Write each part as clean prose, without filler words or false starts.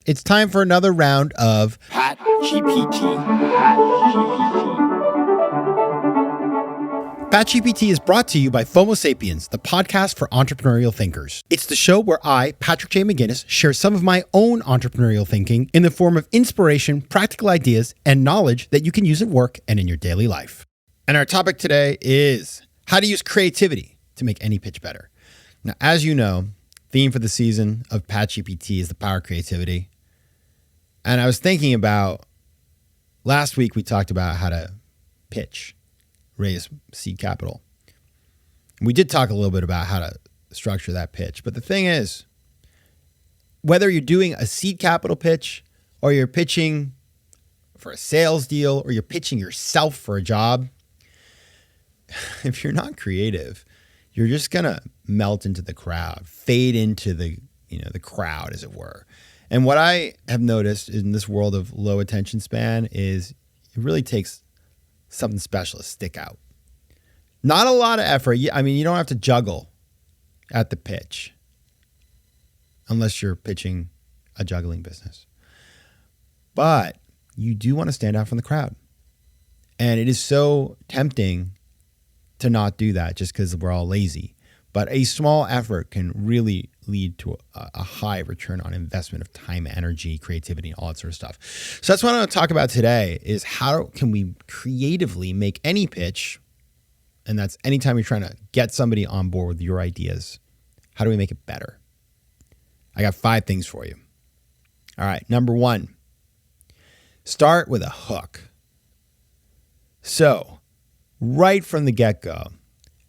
It's time for another round of PatGPT. PatGPT is brought to you by FOMO Sapiens, the podcast for entrepreneurial thinkers. It's the show where I, Patrick J. McGinnis, share some of my own entrepreneurial thinking in the form of inspiration, practical ideas, and knowledge that you can use at work and in your daily life. And our topic today is how to use creativity to make any pitch better. Now, as you know, theme for the season of PatGPT is the power of creativity. And I was thinking about, last week we talked about how to pitch, raise seed capital. We did talk a little bit about how to structure that pitch. But the thing is, whether you're doing a seed capital pitch or you're pitching for a sales deal or you're pitching yourself for a job, if you're not creative, you're just going to melt into the crowd, fade into the crowd, as it were. And what I have noticed in this world of low attention span is it really takes something special to stick out. Not a lot of effort. I mean, you don't have to juggle at the pitch unless you're pitching a juggling business. But you do want to stand out from the crowd. And it is so tempting to not do that just because we're all lazy. But a small effort can really lead to a high return on investment of time, energy, creativity, and all that sort of stuff. So that's what I want to talk about today is how can we creatively make any pitch, and that's anytime you're trying to get somebody on board with your ideas, how do we make it better? I got 5 things for you. All right, number 1, start with a hook. So right from the get-go,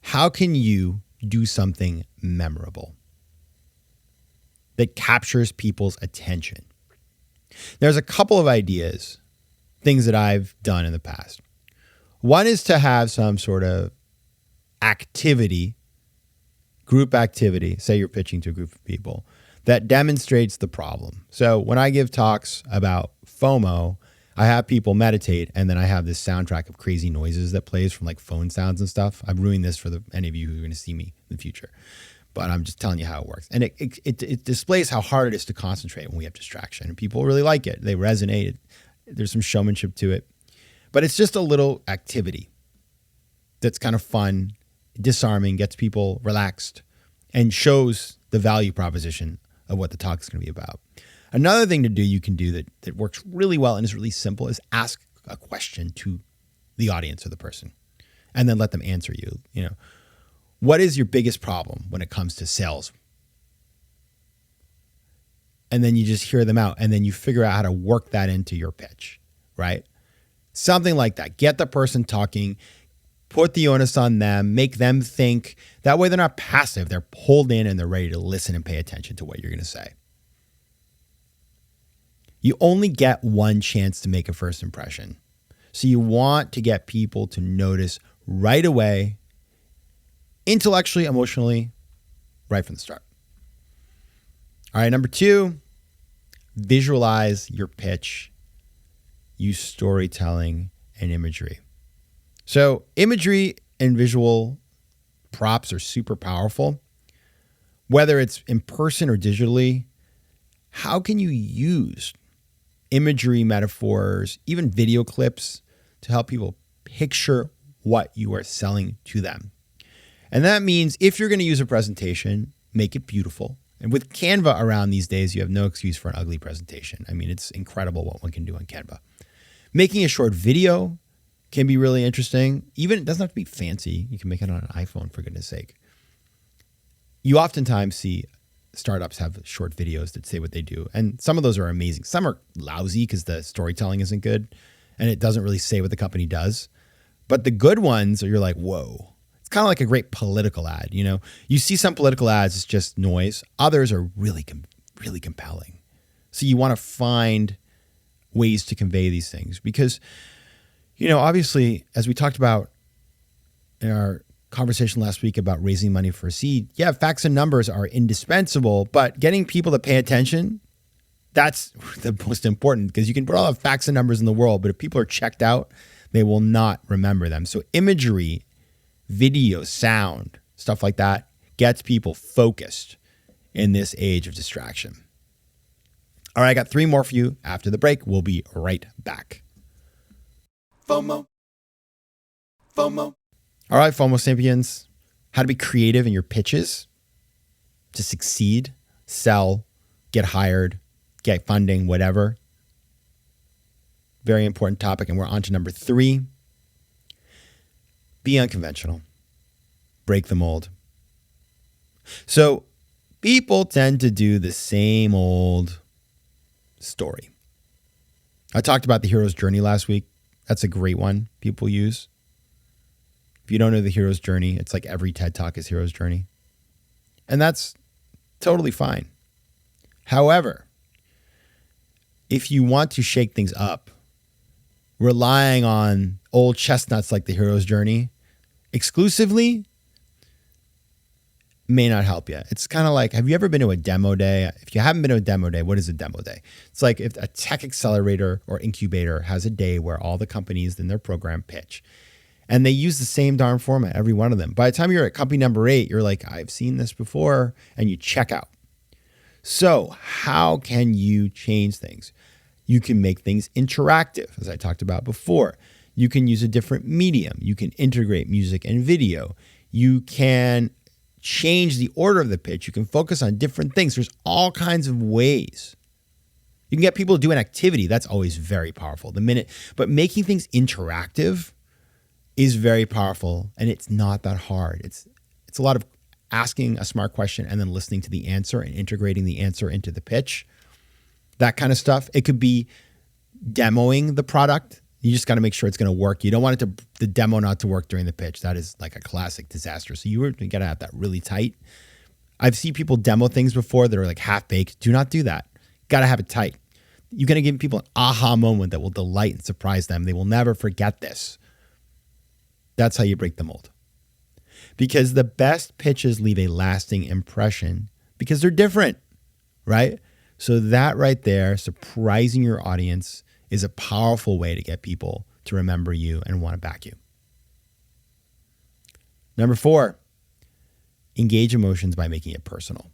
how can you do something memorable that captures people's attention? There's a couple of ideas, things that I've done in the past. One is to have some sort of activity, group activity, say you're pitching to a group of people, that demonstrates the problem. So when I give talks about FOMO, I have people meditate, and then I have this soundtrack of crazy noises that plays from like phone sounds and stuff. I'm ruining this for any of you who are going to see me in the future, but I'm just telling you how it works. And it displays how hard it is to concentrate when we have distraction, and people really like it. They resonate. There's some showmanship to it, but it's just a little activity that's kind of fun, disarming, gets people relaxed, and shows the value proposition of what the talk is going to be about. Another thing you can do that works really well and is really simple is ask a question to the audience or the person and then let them answer you. What is your biggest problem when it comes to sales? And then you just hear them out and then you figure out how to work that into your pitch, right? Something like that. Get the person talking, put the onus on them, make them think. That way they're not passive. They're pulled in and they're ready to listen and pay attention to what you're going to say. You only get one chance to make a first impression. So you want to get people to notice right away, intellectually, emotionally, right from the start. All right, number 2, visualize your pitch. Use storytelling and imagery. So imagery and visual props are super powerful. Whether it's in person or digitally, how can you use imagery, metaphors, even video clips to help people picture what you are selling to them? And that means if you're going to use a presentation, make it beautiful. And with Canva around these days, you have no excuse for an ugly presentation. I mean, it's incredible what one can do on Canva. Making a short video can be really interesting. Even it doesn't have to be fancy. You can make it on an iPhone, for goodness sake. You oftentimes see startups have short videos that say what they do. And some of those are amazing. Some are lousy because the storytelling isn't good and it doesn't really say what the company does. But the good ones are, you're like, whoa. It's kind of like a great political ad. You see some political ads, it's just noise. Others are really, really compelling. So you want to find ways to convey these things because, obviously, as we talked about in our conversation last week about raising money for a seed, yeah, facts and numbers are indispensable, but getting people to pay attention, that's the most important because you can put all the facts and numbers in the world, but if people are checked out, they will not remember them. So imagery, video, sound, stuff like that gets people focused in this age of distraction. All right, I got 3 more for you after the break. We'll be right back. FOMO. FOMO. All right, FOMO Sapiens. How to be creative in your pitches to succeed, sell, get hired, get funding, whatever. Very important topic. And we're on to number 3. Be unconventional. Break the mold. So people tend to do the same old story. I talked about the hero's journey last week. That's a great one people use. If you don't know the hero's journey, it's like every TED Talk is hero's journey. And that's totally fine. However, if you want to shake things up, relying on old chestnuts like the hero's journey exclusively may not help you. It's kind of like, have you ever been to a demo day? If you haven't been to a demo day, what is a demo day? It's like if a tech accelerator or incubator has a day where all the companies in their program pitch, and they use the same darn format, every one of them. By the time you're at company number 8, you're like, I've seen this before, and you check out. So how can you change things? You can make things interactive, as I talked about before. You can use a different medium. You can integrate music and video. You can change the order of the pitch. You can focus on different things. There's all kinds of ways. You can get people to do an activity. That's always very powerful. But making things interactive is very powerful, and it's not that hard. It's a lot of asking a smart question and then listening to the answer and integrating the answer into the pitch. That kind of stuff. It could be demoing the product. You just got to make sure it's going to work. You don't want the demo not to work during the pitch. That is like a classic disaster. So you got to have that really tight. I've seen people demo things before that are like half-baked. Do not do that. Got to have it tight. You're going to give people an aha moment that will delight and surprise them. They will never forget this. That's how you break the mold. Because the best pitches leave a lasting impression because they're different, right? So that right there, surprising your audience, is a powerful way to get people to remember you and want to back you. Number 4, engage emotions by making it personal.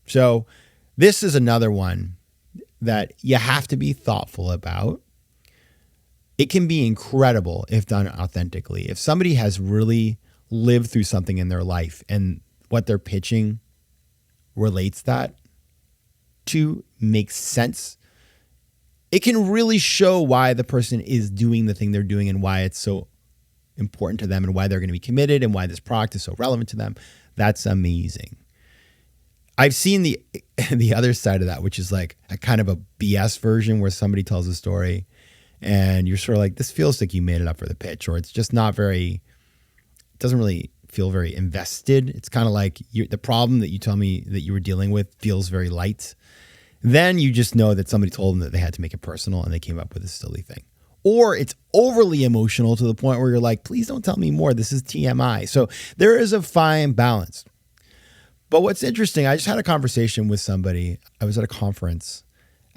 So this is another one that you have to be thoughtful about. It can be incredible if done authentically. If somebody has really lived through something in their life and what they're pitching relates that to make sense, it can really show why the person is doing the thing they're doing and why it's so important to them and why they're going to be committed and why this product is so relevant to them. That's amazing. I've seen the other side of that, which is like a kind of a BS version where somebody tells a story and you're sort of like, this feels like you made it up for the pitch, or it's just not very, it doesn't really feel very invested. It's kind of like the problem that you tell me that you were dealing with feels very light. Then you just know that somebody told them that they had to make it personal and they came up with a silly thing. Or it's overly emotional to the point where you're like, please don't tell me more. This is TMI. So there is a fine balance. But what's interesting, I just had a conversation with somebody. I was at a conference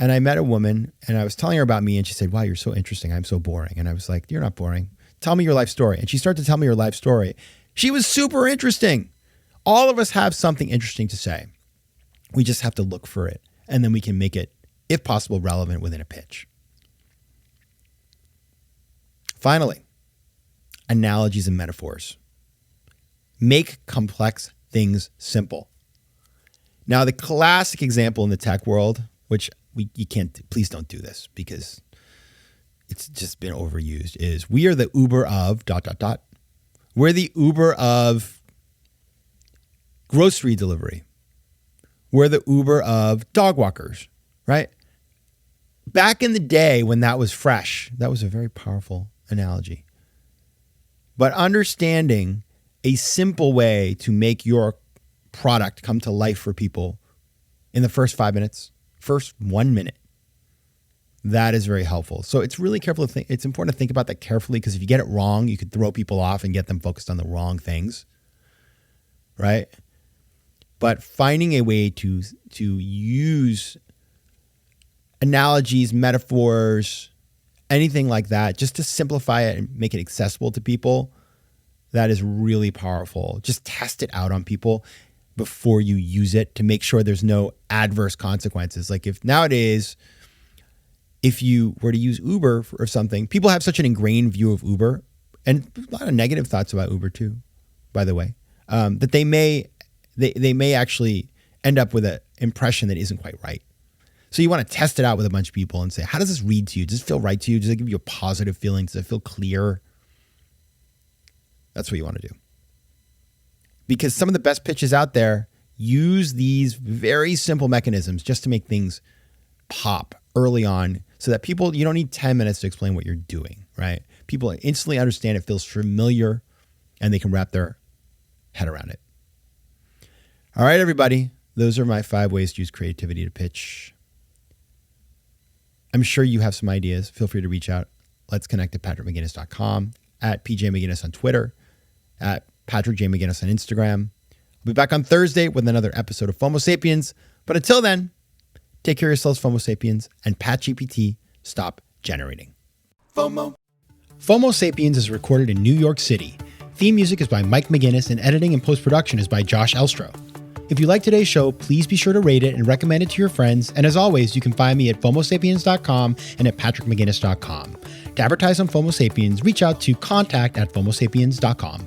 and I met a woman and I was telling her about me and she said, wow, you're so interesting. I'm so boring. And I was like, you're not boring. Tell me your life story. And she started to tell me her life story. She was super interesting. All of us have something interesting to say. We just have to look for it. And then we can make it, if possible, relevant within a pitch. Finally, analogies and metaphors. Make complex things simple. Now, the classic example in the tech world, which you can't, please don't do this because it's just been overused, is we are the Uber of ... We're the Uber of grocery delivery. We're the Uber of dog walkers, right? Back in the day when that was fresh, that was a very powerful analogy. But understanding a simple way to make your product come to life for people in the first 5 minutes, first 1 minute, that is very helpful. So it's really careful to think. It's important to think about that carefully because if you get it wrong, you could throw people off and get them focused on the wrong things, right? But finding a way to use analogies, metaphors, anything like that, just to simplify it and make it accessible to people, that is really powerful. Just test it out on people. before you use it to make sure there's no adverse consequences. Like if nowadays, if you were to use Uber or something, people have such an ingrained view of Uber and a lot of negative thoughts about Uber too, by the way, that they may actually end up with an impression that isn't quite right. So you want to test it out with a bunch of people and say, how does this read to you? Does it feel right to you? Does it give you a positive feeling? Does it feel clear? That's what you want to do. Because some of the best pitches out there use these very simple mechanisms just to make things pop early on so that people, you don't need 10 minutes to explain what you're doing, right? People instantly understand it, feels familiar, and they can wrap their head around it. All right, everybody. Those are my 5 ways to use creativity to pitch. I'm sure you have some ideas. Feel free to reach out. Let's connect at patrickmcginnis.com, at PJMcGinnis on Twitter, at Patrick J. McGinnis on Instagram. We'll be back on Thursday with another episode of FOMO Sapiens. But until then, take care of yourselves, FOMO Sapiens, and PatGPT, stop generating. FOMO. FOMO Sapiens is recorded in New York City. Theme music is by Mike McGinnis, and editing and post-production is by Josh Elstro. If you like today's show, please be sure to rate it and recommend it to your friends. And as always, you can find me at FOMOSapiens.com and at PatrickMcGinnis.com. To advertise on FOMO Sapiens, reach out to contact@FOMOSapiens.com.